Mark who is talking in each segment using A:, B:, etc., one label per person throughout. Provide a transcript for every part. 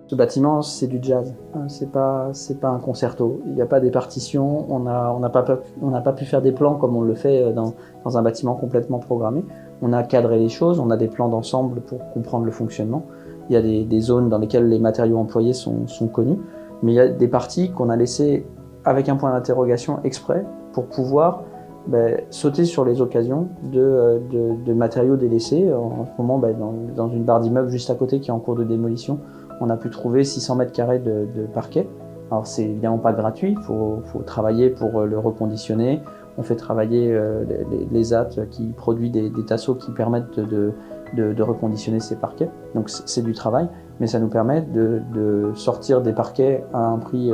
A: Ce bâtiment, c'est du jazz, c'est pas un concerto. Il n'y a pas des partitions, on n'a pas pu faire des plans comme on le fait dans un bâtiment complètement programmé. On a cadré les choses, on a des plans d'ensemble pour comprendre le fonctionnement. Il y a des zones dans lesquelles les matériaux employés sont connus, mais il y a des parties qu'on a laissées avec un point d'interrogation exprès pour pouvoir sauter sur les occasions de matériaux délaissés. En ce moment, dans une barre d'immeuble juste à côté qui est en cours de démolition, on a pu trouver 600 mètres carrés de parquet. Alors c'est évidemment pas gratuit, il faut travailler pour le reconditionner. On fait travailler les AT qui produisent des tasseaux qui permettent de reconditionner ces parquets. Donc c'est du travail, mais ça nous permet de sortir des parquets à un prix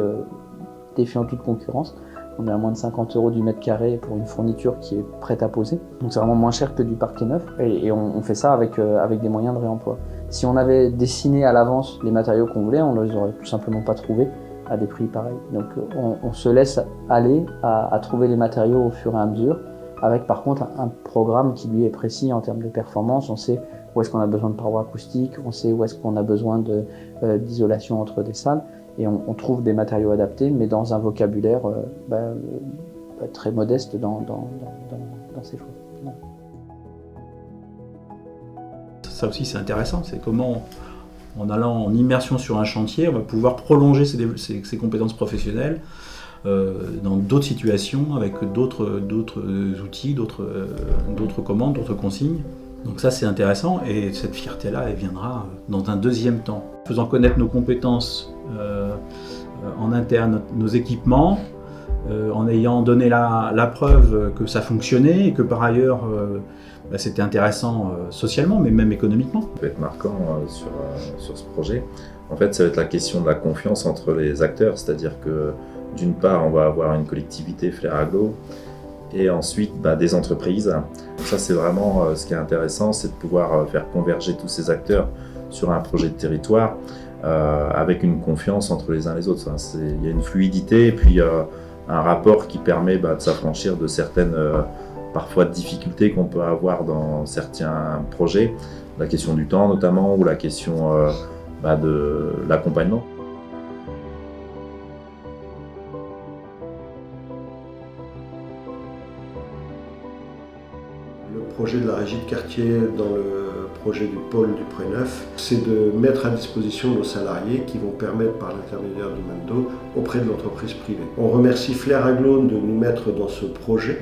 A: défiant toute concurrence. On est à moins de 50 € du mètre carré pour une fourniture qui est prête à poser. Donc c'est vraiment moins cher que du parquet neuf et on fait ça avec des moyens de réemploi. Si on avait dessiné à l'avance les matériaux qu'on voulait, on ne les aurait tout simplement pas trouvés à des prix pareils. Donc on se laisse aller à trouver les matériaux au fur et à mesure, avec par contre un programme qui lui est précis en termes de performance. On sait où est-ce qu'on a besoin de parois acoustiques, on sait où est-ce qu'on a besoin d'isolation entre des salles, et on trouve des matériaux adaptés, mais dans un vocabulaire très modeste dans ses choix.
B: Ça aussi c'est intéressant, c'est comment en allant en immersion sur un chantier, on va pouvoir prolonger ses compétences professionnelles dans d'autres situations, avec d'autres outils, d'autres commandes, d'autres consignes. Donc ça c'est intéressant et cette fierté-là, elle viendra dans un deuxième temps. Faisant connaître nos compétences en interne, nos équipements, en ayant donné la preuve que ça fonctionnait et que par ailleurs c'était intéressant socialement, mais même économiquement.
C: Ce qui peut être marquant sur ce projet, en fait, ça va être la question de la confiance entre les acteurs, c'est-à-dire que d'une part, on va avoir une collectivité Flair Agglo et ensuite des entreprises. Ça, c'est vraiment ce qui est intéressant, c'est de pouvoir faire converger tous ces acteurs sur un projet de territoire avec une confiance entre les uns et les autres. Il y a une fluidité et puis un rapport qui permet de s'affranchir de certaines parfois difficultés qu'on peut avoir dans certains projets, la question du temps notamment ou la question de l'accompagnement.
D: Le projet de la régie de quartier dans le projet du pôle du Pré Neuf, c'est de mettre à disposition nos salariés qui vont permettre par l'intermédiaire du Mendo auprès de l'entreprise privée. On remercie Flair Agglo de nous mettre dans ce projet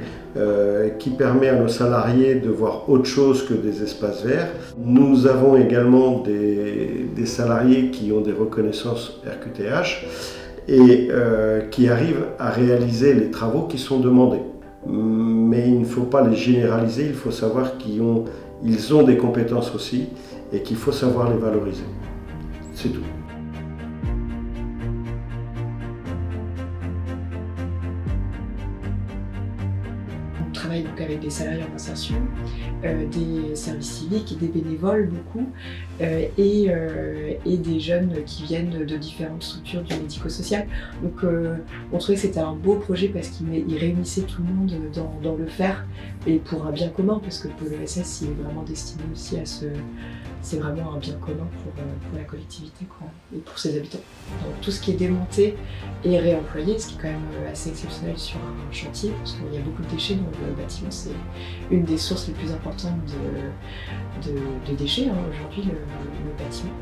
D: qui permet à nos salariés de voir autre chose que des espaces verts. Nous avons également des salariés qui ont des reconnaissances RQTH et qui arrivent à réaliser les travaux qui sont demandés. Mais il ne faut pas les généraliser, il faut savoir qu'ils ont des compétences aussi et qu'il faut savoir les valoriser. C'est tout.
E: On travaille donc avec des salariés en insertion, des services civiques et des bénévoles beaucoup, et des jeunes qui viennent de différentes structures du médico-social. Donc on trouvait que c'était un beau projet parce qu'il réunissait tout le monde dans le faire et pour un bien commun, parce que le ESS il est vraiment destiné aussi à c'est vraiment un bien commun pour la collectivité et pour ses habitants. Donc tout ce qui est démonté et réemployé, ce qui est quand même assez exceptionnel sur un chantier, parce qu'il y a beaucoup de déchets dans le bâtiment, c'est une des sources les plus importantes de déchets aujourd'hui, le bâtiment.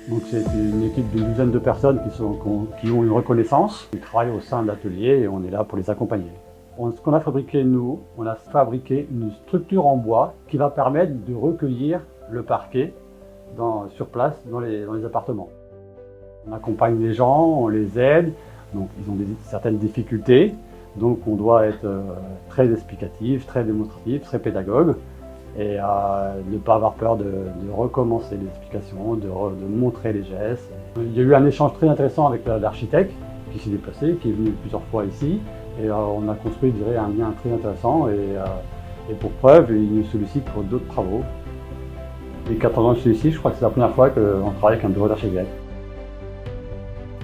F: Donc c'est une équipe d'une dizaine de personnes qui ont une reconnaissance, qui travaillent au sein de l'atelier et on est là pour les accompagner. Ce qu'on a fabriqué nous, on a fabriqué une structure en bois qui va permettre de recueillir le parquet sur place dans les appartements. On accompagne les gens, on les aide, donc ils ont certaines difficultés, donc on doit être très explicatif, très démonstratif, très pédagogue et ne pas avoir peur de recommencer les explications, de montrer les gestes. Il y a eu un échange très intéressant avec l'architecte qui s'est déplacé, qui est venu plusieurs fois ici. Et on a construit, je dirais, un lien très intéressant et pour preuve, il nous sollicite pour d'autres travaux. Les 14 ans que je suis ici, je crois que c'est la première fois qu'on travaille avec un bureau d'architecte.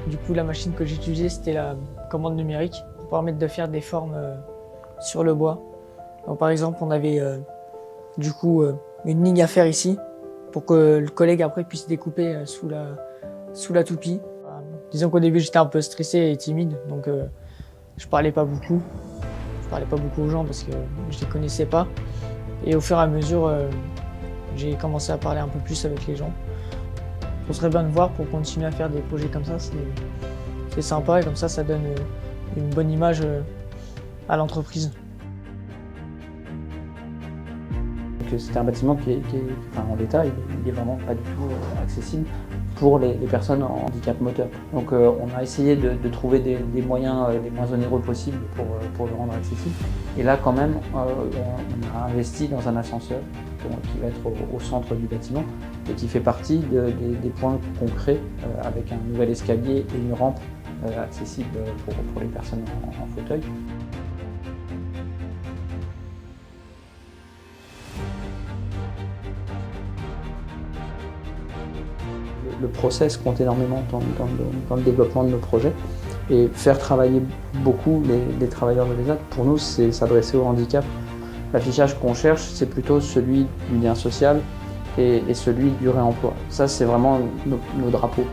G: Du coup, la machine que j'utilisais, c'était la commande numérique pour permettre de faire des formes sur le bois. Donc, par exemple, on avait une ligne à faire ici pour que le collègue après puisse découper sous la toupie. Disons qu'au début j'étais un peu stressé et timide, donc je parlais pas beaucoup. Je parlais pas beaucoup aux gens parce que je les connaissais pas. Et au fur et à mesure, j'ai commencé à parler un peu plus avec les gens. Ce serait bien de voir pour continuer à faire des projets comme ça, c'est sympa et comme ça donne une bonne image à l'entreprise.
A: C'est un bâtiment qui est en l'état, il est vraiment pas du tout accessible pour les personnes en handicap moteur. Donc on a essayé de trouver des moyens les moins onéreux possibles pour le rendre accessible. Et là quand même, on a investi dans un ascenseur qui va être au centre du bâtiment et qui fait partie des points concrets avec un nouvel escalier et une rampe accessible pour les personnes en fauteuil. Le process compte énormément dans le développement de nos projets et faire travailler beaucoup les travailleurs de l'ESAT, pour nous, c'est s'adresser au handicap. L'affichage qu'on cherche, c'est plutôt celui du lien social et celui du réemploi. Ça, c'est vraiment nos drapeaux.